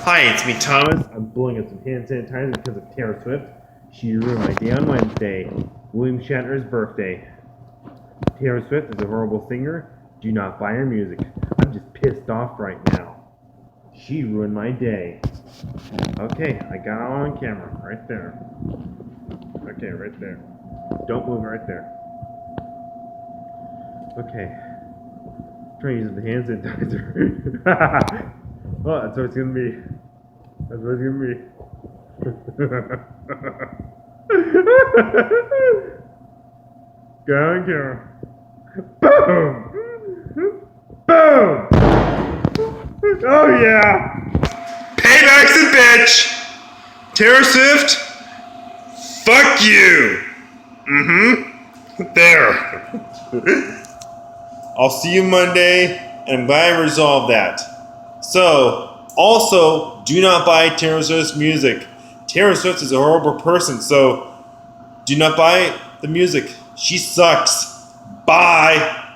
Hi, it's me, Thomas. I'm blowing up some hand sanitizer because of Taylor Swift. She ruined my day on Wednesday, William Shatner's birthday. Taylor Swift is a horrible singer. Do not buy her music. I'm just pissed off right now. She ruined my day. Okay, I got it on camera. Right there. Okay, right there. Don't move right there. Okay. I'm trying to use the hand sanitizer. Well, that's what it's gonna be. That's what it's gonna be. Go on camera. Boom! Boom! Oh yeah! Payback's a bitch! Taylor Swift? Fuck you! There. I'll see you Monday, and I'm glad I resolved that. So, also, do not buy Taylor Swift's music. Taylor Swift is a horrible person, so do not buy the music. She sucks. Bye!